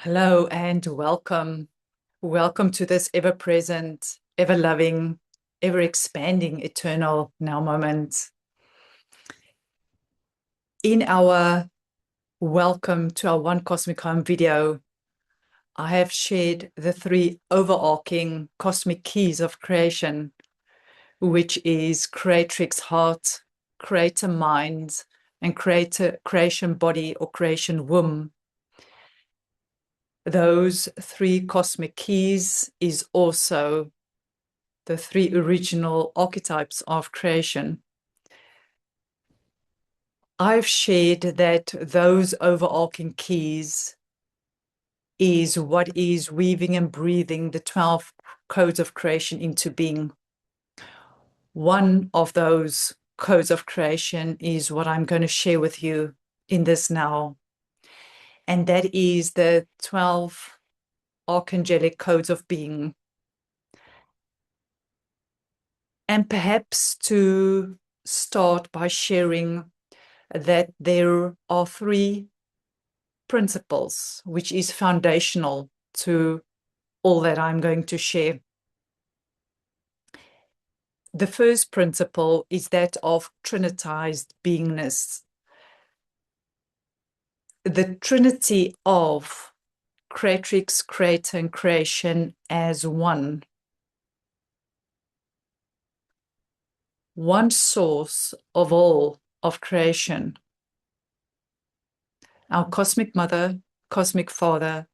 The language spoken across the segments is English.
Hello and welcome. Welcome to this ever-present, ever-loving, ever-expanding, eternal now moment. In our welcome to our One Cosmic Home video, I have shared the three overarching cosmic keys of creation, which is Creatrix heart, creator mind, and creation body or creation womb. Those three cosmic keys is also the three original archetypes of creation. I've shared that those overarching keys is what is weaving and breathing the 12 codes of creation into being. One of those codes of creation is what I'm going to share with you in this now. And that is the 12 ArchAngelic codes of being. And perhaps to start by sharing that there are three principles which is foundational to all that I'm going to share. The first principle is that of Trinitized beingness. The Trinity of Creatrix, Creator, and Creation as one. One source of all of creation. Our cosmic mother, cosmic father,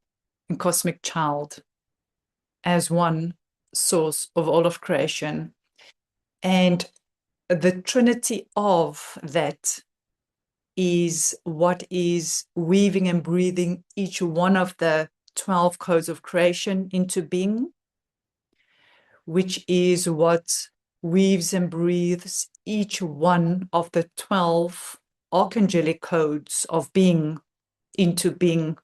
and cosmic child as one source of all of creation. And the Trinity of that is what is weaving and breathing each one of the 12 codes of creation into being, which is what weaves and breathes each one of the 12 archangelic codes of being into being,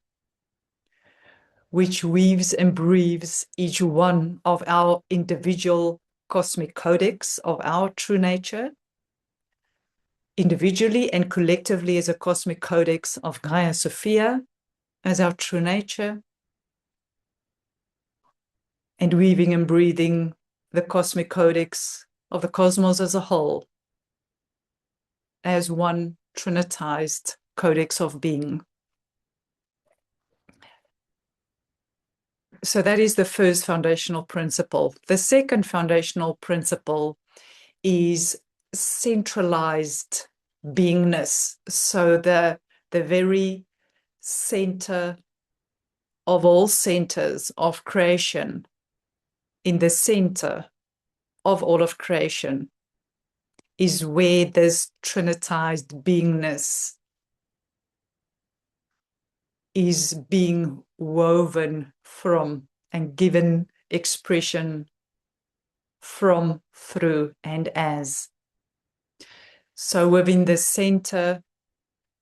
which weaves and breathes each one of our individual cosmic codex of our true nature, individually and collectively as a cosmic codex of Gaia Sophia as our true nature, and weaving and breathing the cosmic codex of the cosmos as a whole as one trinitized codex of being. So that is the first foundational principle. The second foundational principle is centralized beingness. So the very center of all centers of creation, in the center of all of creation, is where this trinitized beingness is being woven from and given expression from, through, and as. So within the center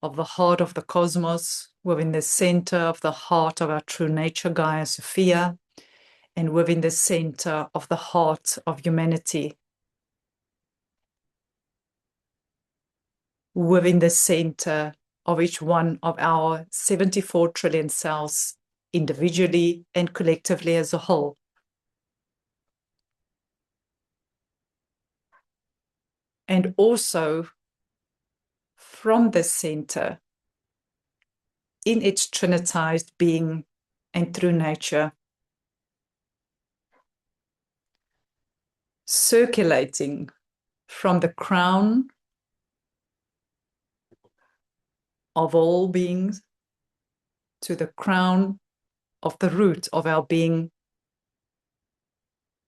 of the heart of the cosmos, within the center of the heart of our true nature, Gaia Sophia, and within the center of the heart of humanity, within the center of each one of our 74 trillion cells, individually and collectively as a whole. And also from the center, in its trinitized being and true nature, circulating from the crown of all beings to the crown of the root of our being,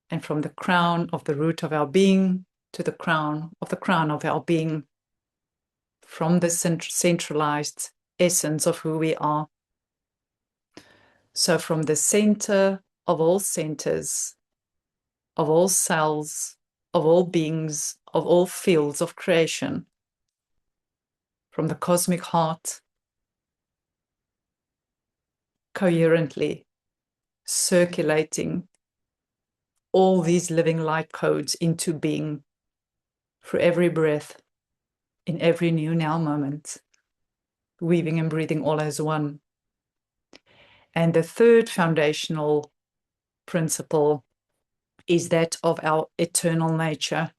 and from the crown of the root of our being to the crown of our being, from the centralized essence of who we are. So from the center of all centers, of all cells, of all beings, of all fields of creation, from the cosmic heart, coherently circulating all these living light codes into being for every breath, in every new now moment, weaving and breathing all as one. And the third foundational principle is that of our eternal nature.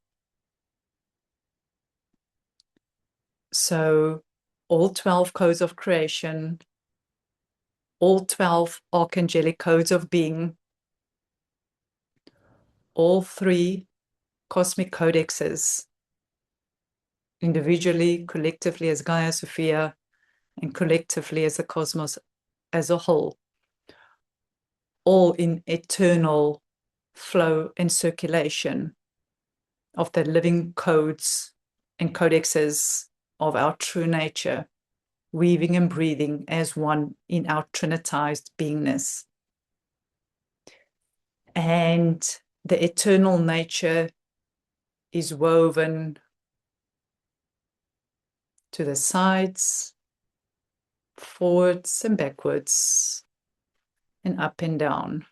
So all 12 codes of creation, all 12 archangelic codes of being, all 3 cosmic codexes, individually, collectively as Gaia, Sophia, and collectively as the cosmos as a whole, all in eternal flow and circulation of the living codes and codexes of our true nature, weaving and breathing as one in our Trinitized beingness. And the eternal nature is woven to the sides, forwards and backwards, and up and down.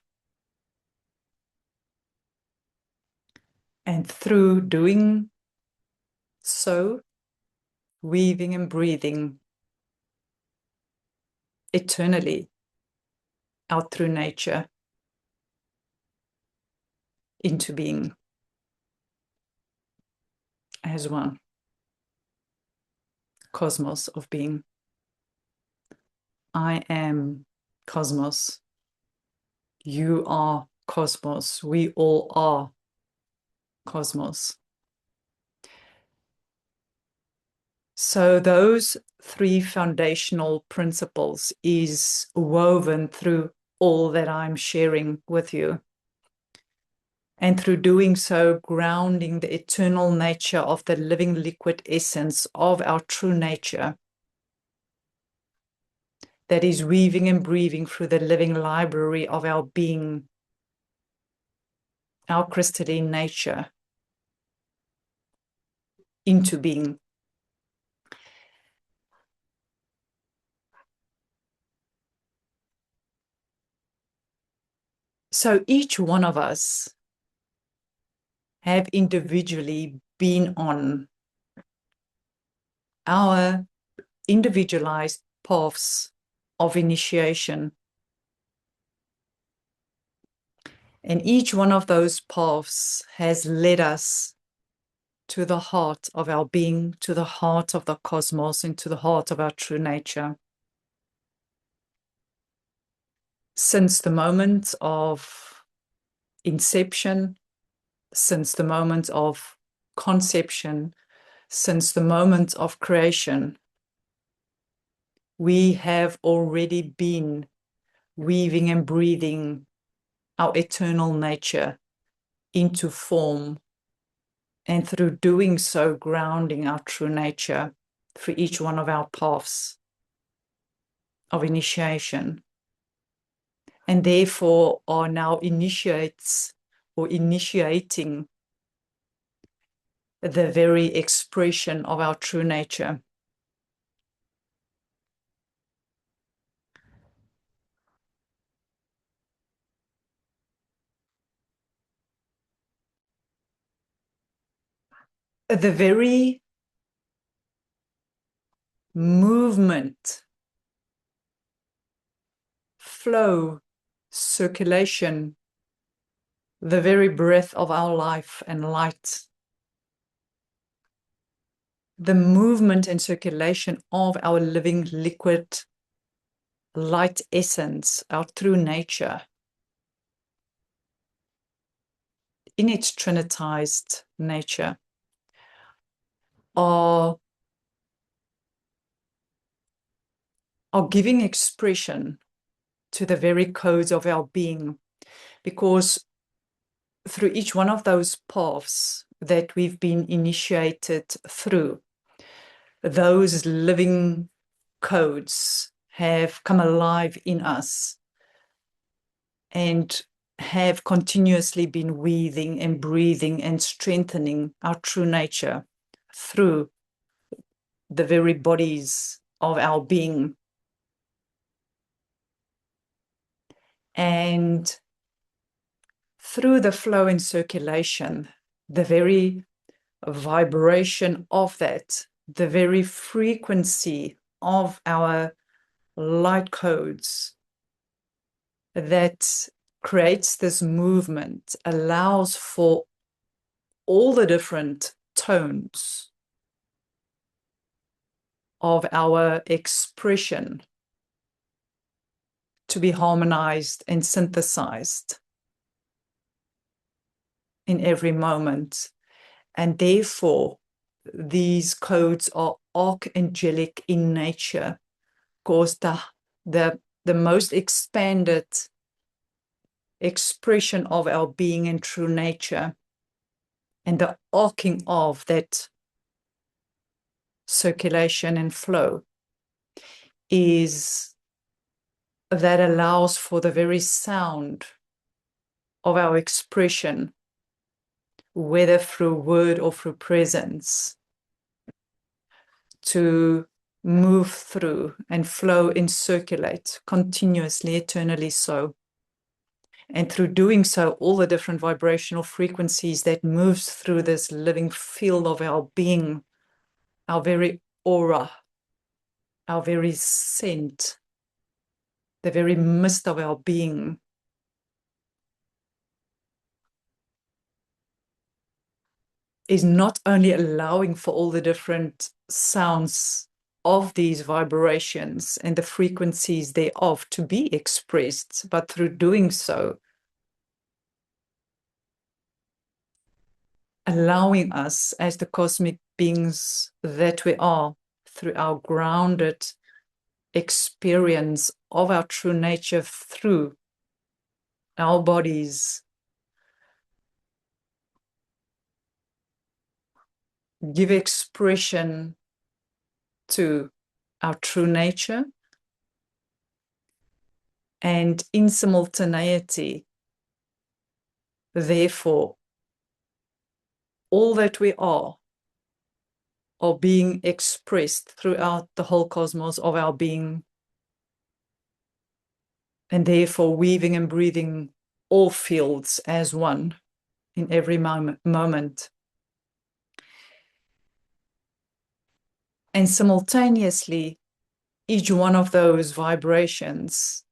And through doing so, weaving and breathing eternally out through nature into being as one cosmos of being. I am cosmos. You are cosmos. We all are cosmos. So those 3 foundational principles is woven through all that I'm sharing with you. And through doing so, grounding the eternal nature of the living liquid essence of our true nature that is weaving and breathing through the living library of our being, our crystalline nature, into being. So each one of us have individually been on our individualized paths of initiation. And each one of those paths has led us to the heart of our being, to the heart of the cosmos, and to the heart of our true nature. Since the moment of inception, since the moment of conception, since the moment of creation, we have already been weaving and breathing our eternal nature into form, and through doing so, grounding our true nature for each one of our paths of initiation, and therefore are now initiates or initiating the very expression of our true nature. The very movement, flow, circulation, the very breath of our life and light, the movement and circulation of our living liquid light essence, our true nature, in its trinitized nature, are giving expression to the very codes of our being, because through each one of those paths that we've been initiated through, those living codes have come alive in us and have continuously been weaving and breathing and strengthening our true nature through the very bodies of our being. And through the flow and circulation, the very vibration of that, the very frequency of our light codes that creates this movement, allows for all the different tones of our expression to be harmonized and synthesized in every moment. And therefore, these codes are archangelic in nature, because the most expanded expression of our being and true nature, and the arcing of that circulation and flow, is that allows for the very sound of our expression, whether through word or through presence, to move through and flow and circulate continuously, eternally so. And through doing so, all the different vibrational frequencies that moves through this living field of our being, our very aura, our very scent, the very mist of our being, is not only allowing for all the different sounds of these vibrations and the frequencies thereof to be expressed, but through doing so, allowing us as the cosmic beings that we are, through our grounded experience of our true nature through our bodies, give expression to our true nature, and in simultaneity, therefore, all that we are being expressed throughout the whole cosmos of our being, and therefore weaving and breathing all fields as one in every moment. And simultaneously, each one of those vibrations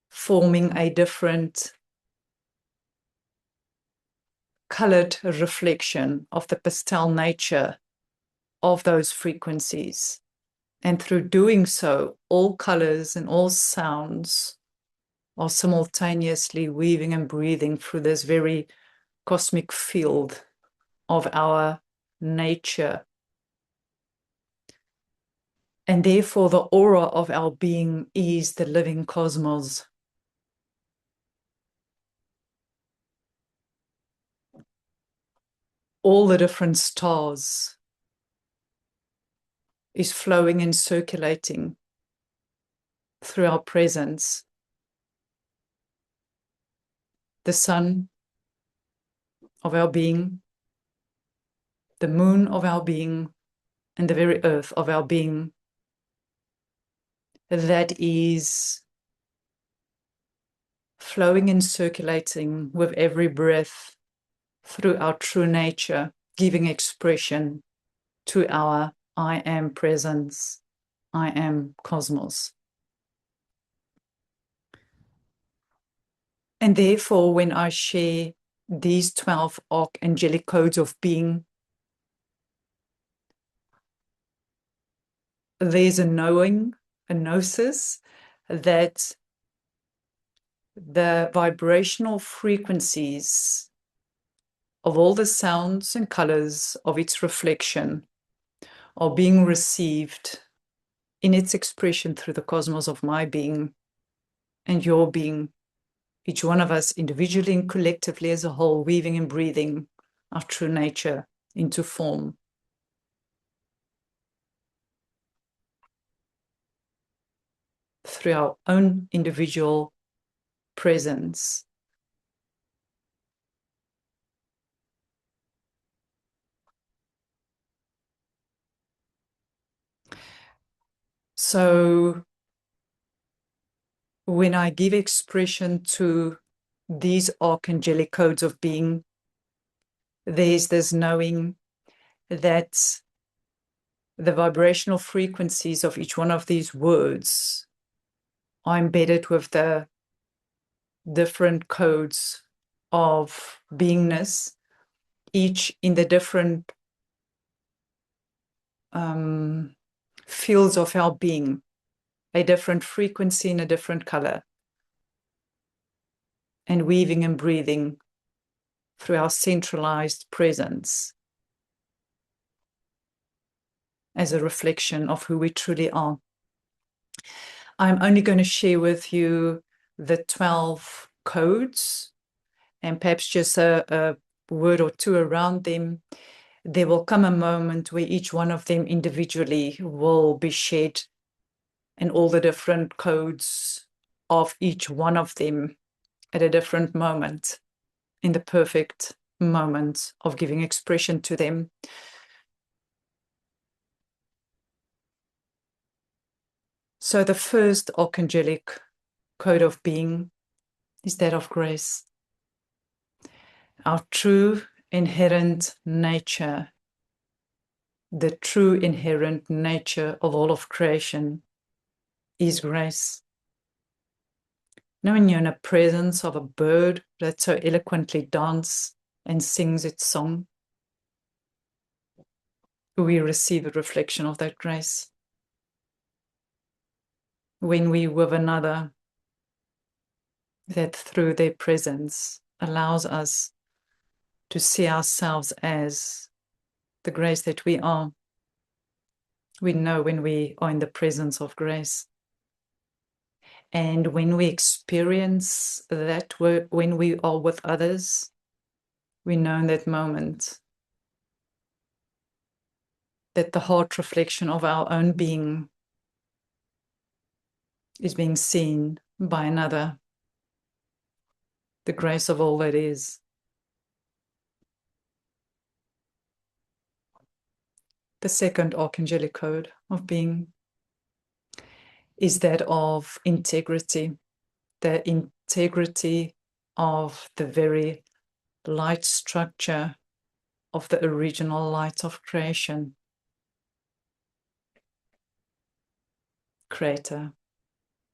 forming a different colored reflection of the pastel nature of those frequencies. And through doing so, all colors and all sounds are simultaneously weaving and breathing through this very cosmic field of our nature. And therefore, the aura of our being is the living cosmos. All the different stars is flowing and circulating through our presence. The sun of our being, the moon of our being, and the very earth of our being, that is flowing and circulating with every breath through our true nature, giving expression to our I am presence, I am cosmos. And therefore, when I share these 12 archangelic codes of being, there's a knowing, a gnosis, that the vibrational frequencies of all the sounds and colors of its reflection are being received in its expression through the cosmos of my being and your being, each one of us individually and collectively as a whole, weaving and breathing our true nature into form. Through our own individual presence. So when I give expression to these archangelic codes of being, there's this knowing that the vibrational frequencies of each one of these words are embedded with the different codes of beingness, each in the different fields of our being, a different frequency in a different color, and weaving and breathing through our centralized presence as a reflection of who we truly are. I'm only going to share with you the 12 codes and perhaps just a word or two around them. There will come a moment where each one of them individually will be shared, and all the different codes of each one of them at a different moment, in the perfect moment of giving expression to them. So the first archangelic code of being is that of grace. Our true inherent nature, the true inherent nature of all of creation is grace. Now, when you're in the presence of a bird that so eloquently dances and sings its song, we receive a reflection of that grace. When we with another, that through their presence allows us to see ourselves as the grace that we are. We know when we are in the presence of grace. And when we experience that, when we are with others, we know in that moment that the heart reflection of our own being is being seen by another, the grace of all that is. The second archangelic code of being is that of integrity, the integrity of the very light structure of the original light of creation. Creator,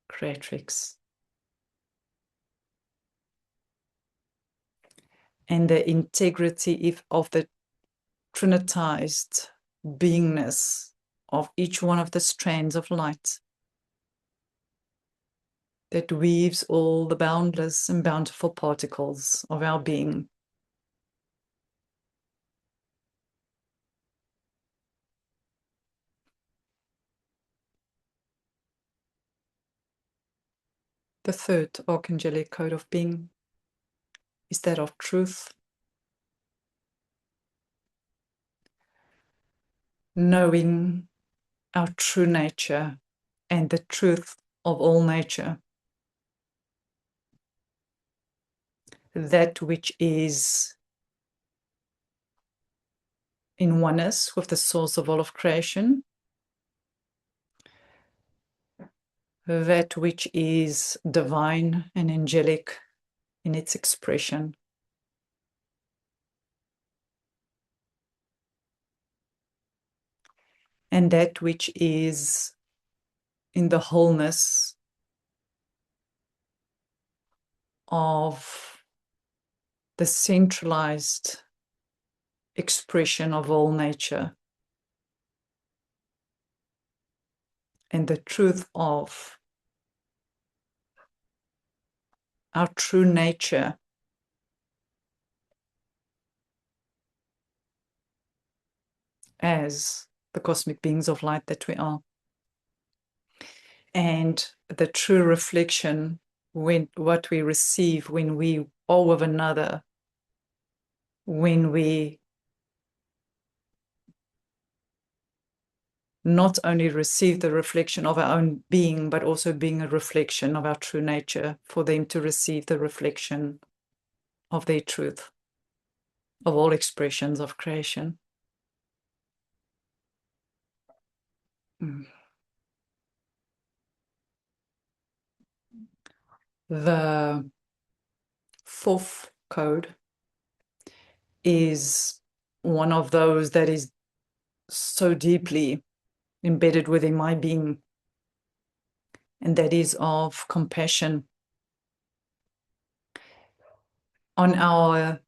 Creatrix. And the integrity of the Trinitized beingness of each one of the strands of light that weaves all the boundless and bountiful particles of our being. The third archangelic code of being is that of truth. Knowing our true nature and the truth of all nature. That which is in oneness with the source of all of creation. That which is divine and angelic in its expression. And that which is in the wholeness of the centralized expression of all nature. And the truth of our true nature as the cosmic beings of light that we are. And the true reflection, when what we receive when we are with another, when we not only receive the reflection of our own being, but also being a reflection of our true nature, for them to receive the reflection of their truth, of all expressions of creation. The fourth code is one of those that is so deeply embedded within my being, and that is of compassion. On our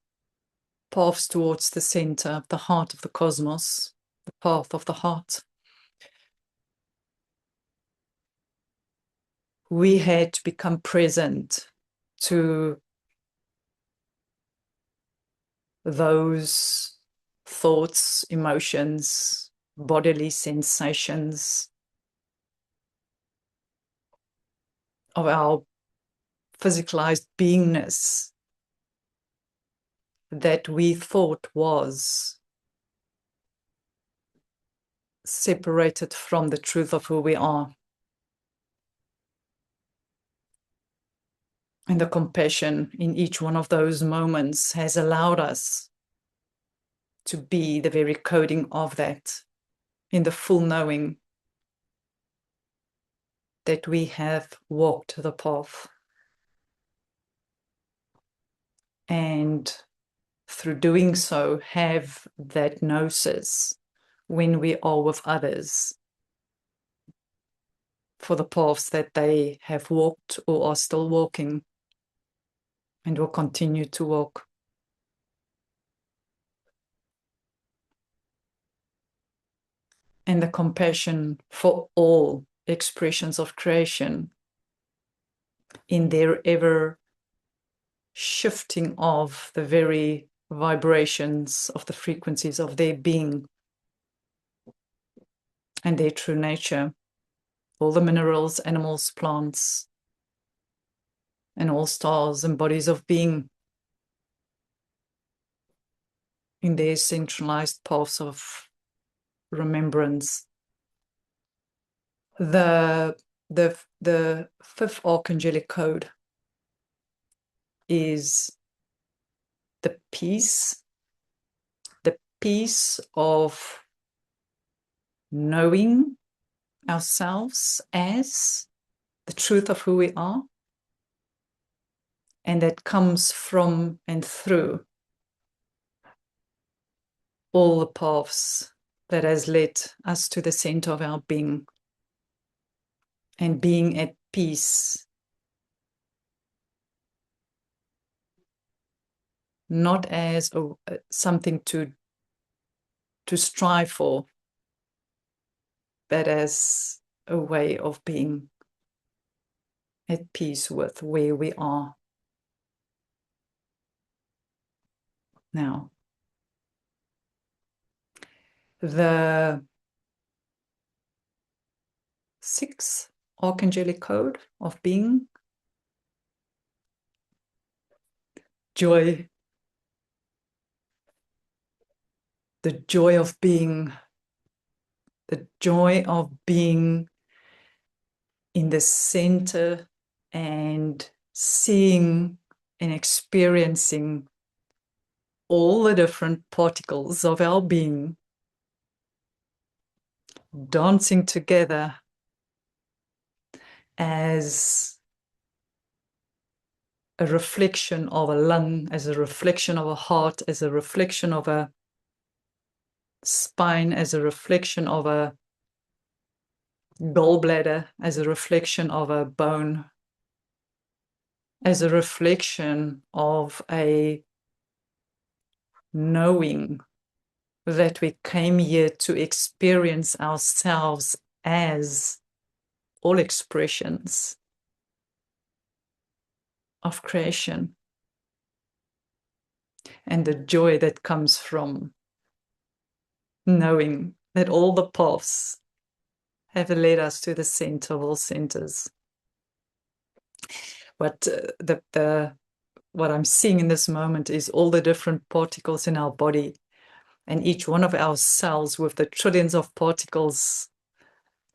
paths towards the center, the heart of the cosmos, the path of the heart, we had to become present to those thoughts, emotions, bodily sensations of our physicalized beingness that we thought was separated from the truth of who we are. And the compassion in each one of those moments has allowed us to be the very coding of that, in the full knowing that we have walked the path. And through doing so, have that gnosis when we are with others for the paths that they have walked or are still walking and will continue to walk. And the compassion for all expressions of creation in their ever shifting of the very vibrations of the frequencies of their being and their true nature. All the minerals, animals, plants, and all stars and bodies of being in their centralized paths of remembrance. The fifth Archangelic code is the peace of knowing ourselves as the truth of who we are, and that comes from and through all the paths that has led us to the center of our being, and being at peace, not as something to strive for, but as a way of being at peace with where we are now. The sixth Archangelic code of being, joy. The joy of being. The joy of being in the center and seeing and experiencing all the different particles of our being dancing together as a reflection of a lung, as a reflection of a heart, as a reflection of a spine, as a reflection of a gallbladder, as a reflection of a bone, as a reflection of a knowing that we came here to experience ourselves as all expressions of creation, and the joy that comes from knowing that all the paths have led us to the center of all centers. But what I'm seeing in this moment is all the different particles in our body, and each one of our cells with the trillions of particles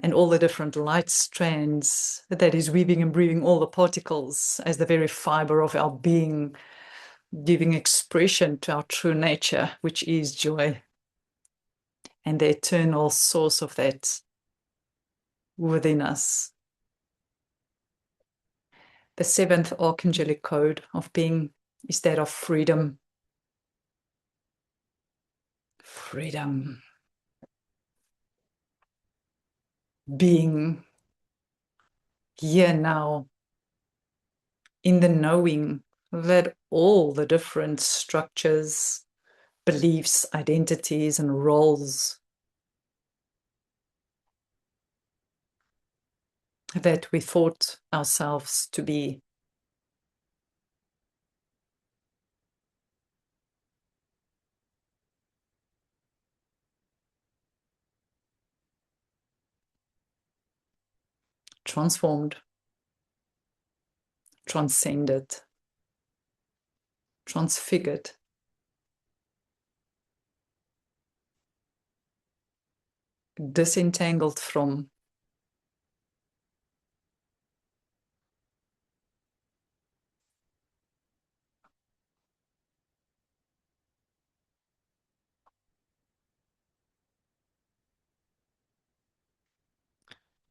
and all the different light strands that is weaving and breathing all the particles as the very fiber of our being, giving expression to our true nature, which is joy, and the eternal source of that within us. The seventh Archangelic code of being is that of freedom. Freedom. Being here now, in the knowing that all the different structures, beliefs, identities, and roles that we thought ourselves to be transformed, transcended, transfigured, disentangled from,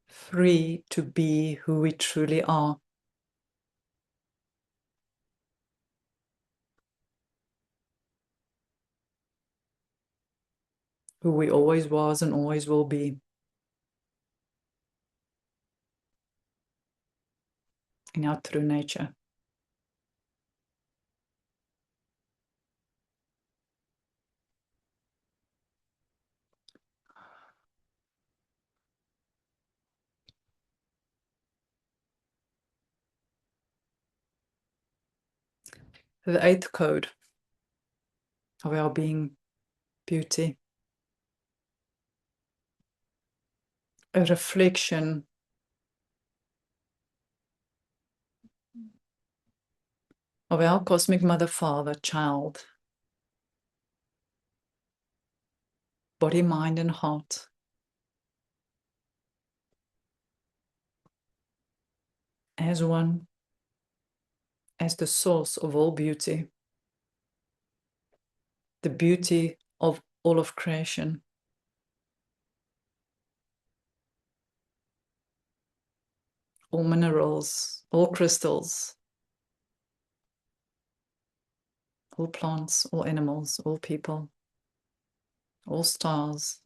free to be who we truly are. Who we always was and always will be. In our true nature. The eighth code of our being, beauty. A reflection of our cosmic mother, father, child, body, mind, and heart. As one, as the source of all beauty, the beauty of all of creation. All minerals, all crystals, all plants, all animals, all people, all stars,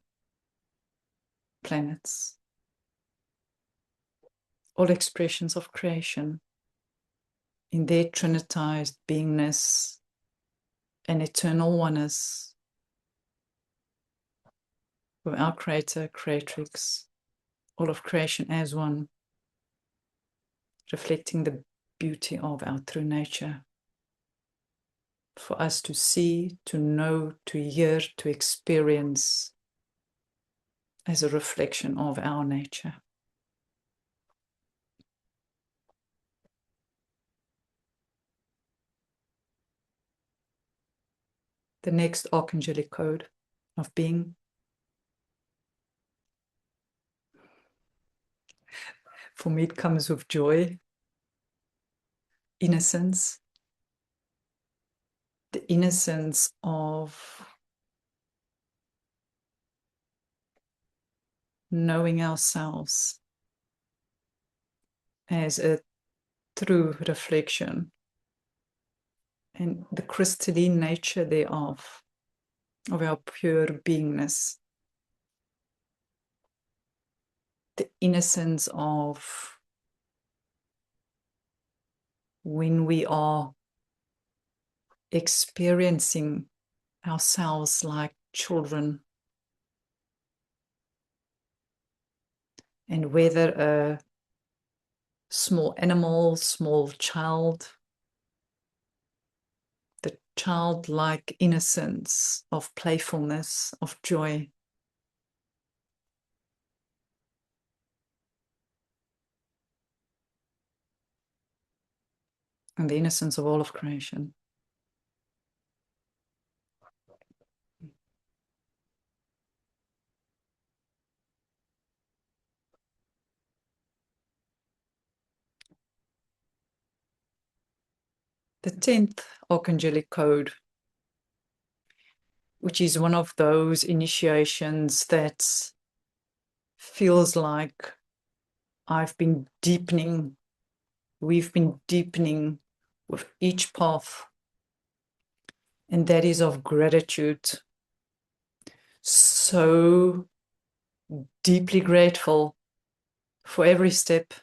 planets, all expressions of creation in their trinitized beingness and eternal oneness with our Creator, Creatrix, all of creation as one, reflecting the beauty of our true nature. For us to see, to know, to hear, to experience as a reflection of our nature. The next Archangelic code of being. For me, it comes with joy, innocence, the innocence of knowing ourselves as a true reflection and the crystalline nature thereof, of our pure beingness. The innocence of when we are experiencing ourselves like children, and whether a small animal, small child, the childlike innocence of playfulness, of joy, and the innocence of all of creation. The 10th Archangelic code, which is one of those initiations that feels like we've been deepening with each path, and that is of gratitude. So deeply grateful for every step,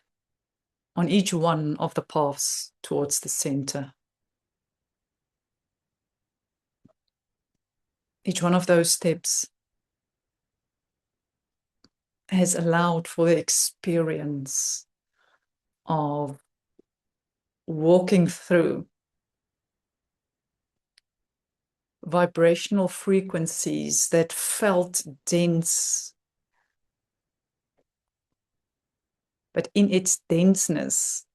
on each one of the paths towards the center. Each one of those steps has allowed for the experience of walking through vibrational frequencies that felt dense, but in its denseness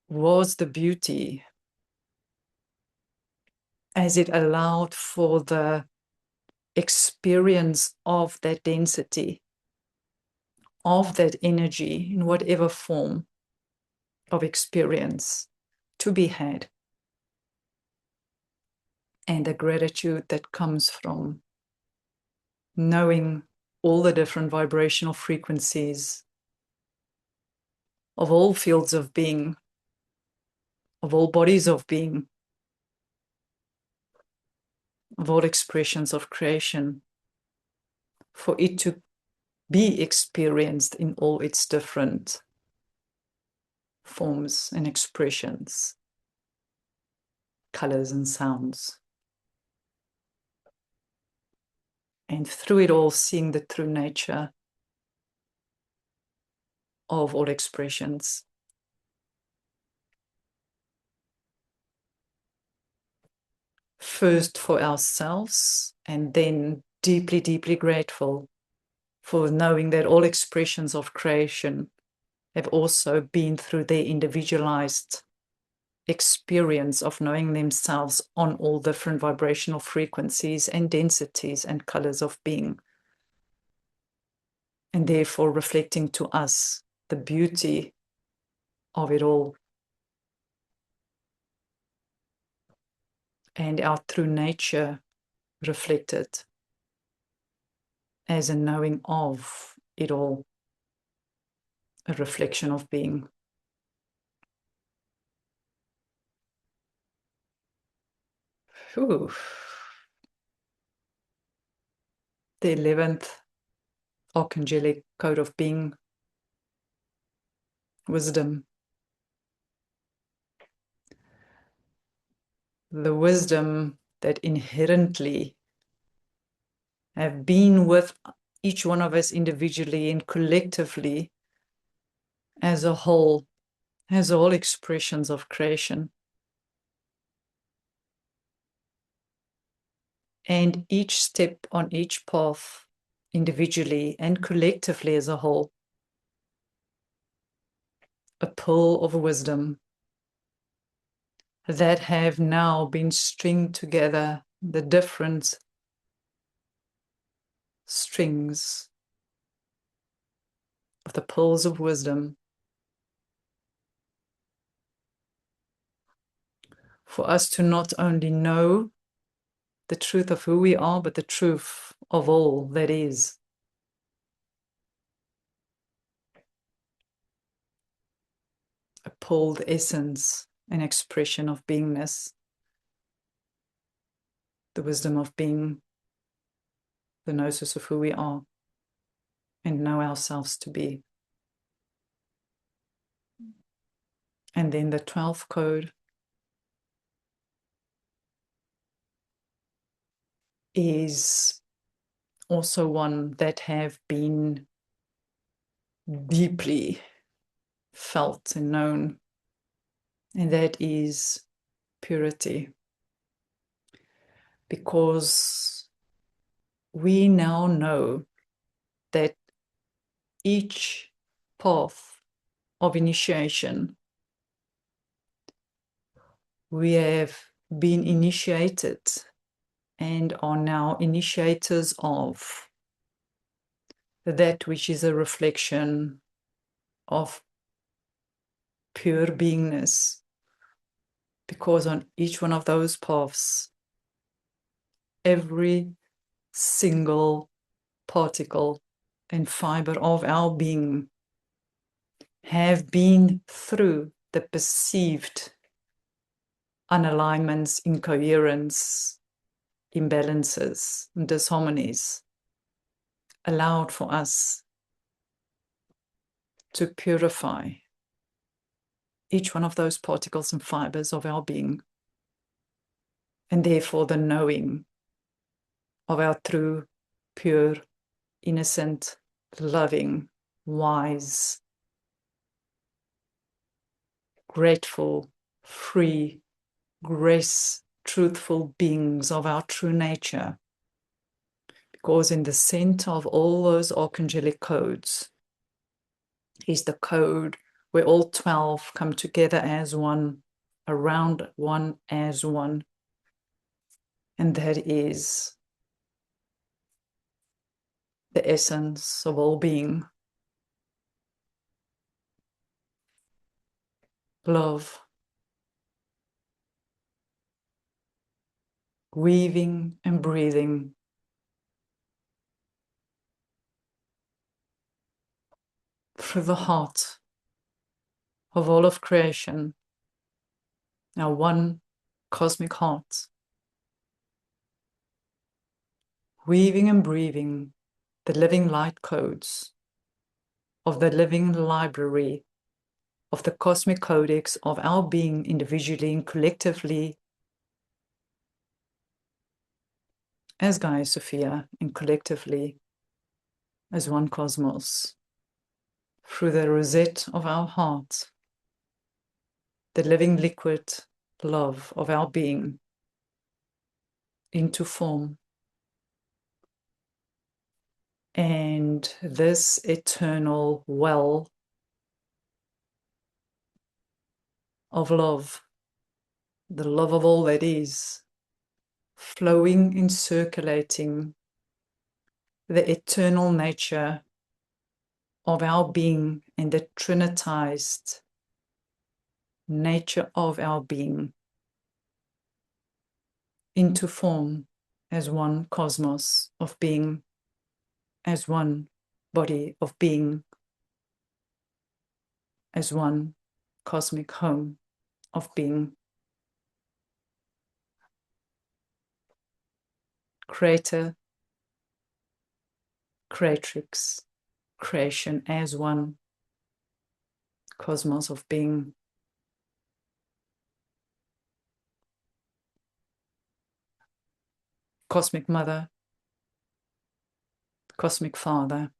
was the beauty, as it allowed for the experience of that density, of that energy in whatever form of experience to be had, and the gratitude that comes from knowing all the different vibrational frequencies of all fields of being, of all bodies of being, of all expressions of creation, for it to be experienced in all its different forms and expressions, colors and sounds. And through it all, seeing the true nature of all expressions. First for ourselves, and then deeply, deeply grateful for knowing that all expressions of creation have also been through their individualized experience of knowing themselves on all different vibrational frequencies and densities and colors of being, and therefore reflecting to us the beauty of it all and our true nature reflected as a knowing of it all, a reflection of being. Ooh. The 11th ArchAngelic code of being, wisdom. The wisdom that inherently have been with each one of us individually and collectively as a whole expressions of creation. And each step on each path, individually and collectively as a whole, a pool of wisdom that have now been stringed together, the different strings of the pools of wisdom, for us to not only know the truth of who we are, but the truth of all that is. A pooled essence, an expression of beingness, the wisdom of being, the gnosis of who we are and know ourselves to be. And then the 12th code is also one that have been deeply felt and known, and that is purity. Because we now know that each path of initiation we have been initiated and are now initiators of that which is a reflection of pure beingness, because on each one of those paths, every single particle and fiber of our being have been through the perceived unalignments, incoherence, imbalances, and disharmonies allowed for us to purify each one of those particles and fibers of our being, and therefore the knowing of our true, pure, innocent, loving, wise, grateful, free, grace, truthful beings of our true nature. Because in the center of all those archangelic codes is the code where all 12 come together as one, around one as one. And that is the essence of all being. Love. Weaving and breathing through the heart of all of creation, our one cosmic heart, weaving and breathing the living light codes of the living library of the cosmic codex of our being individually and collectively as Gaia Sophia and collectively as one cosmos, through the rosette of our heart, the living liquid love of our being into form. And this eternal well of love, the love of all that is, flowing and circulating the eternal nature of our being and the trinitized nature of our being into form as one cosmos of being, as one body of being, as one cosmic home of being. Creator, Creatrix, creation as one cosmos of being. Cosmic Mother, Cosmic Father,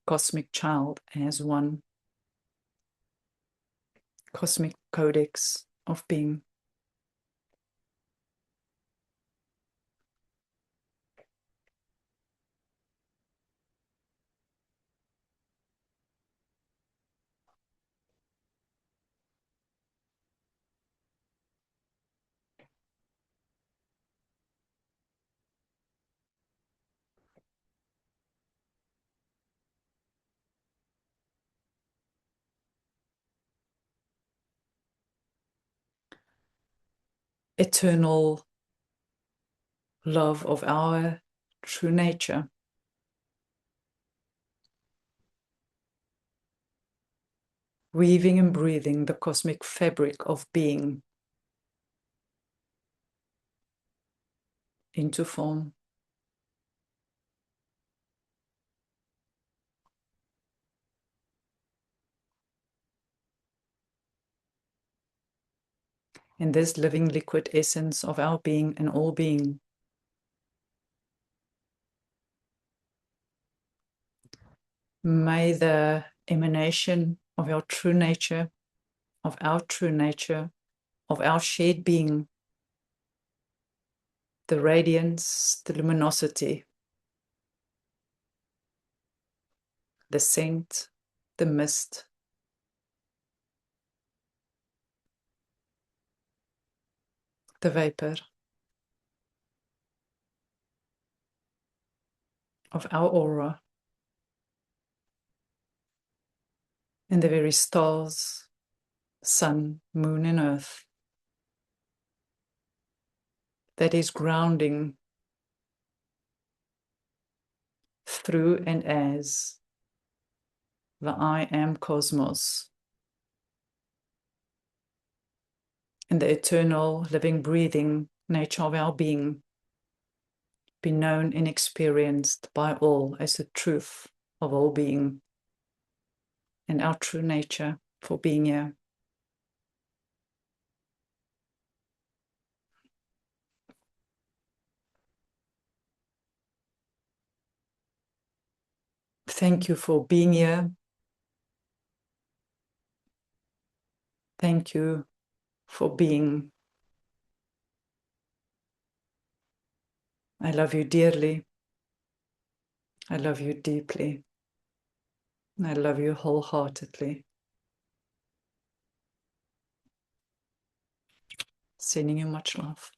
Cosmic Child as one. Cosmic Codex of being. Eternal love of our true nature. Weaving and breathing the cosmic fabric of being into form. In this living liquid essence of our being and all being, may the emanation of our true nature, of our true nature, of our shared being, the radiance, the luminosity, the scent, the mist, the vapor of our aura, and the very stars, sun, moon, and earth that is grounding through and as the I am cosmos, and the eternal living breathing nature of our being be known and experienced by all as the truth of all being. and our true nature for being here. Thank you for being here. Thank you for being. I love you dearly. I love you deeply. I love you wholeheartedly. Sending you much love.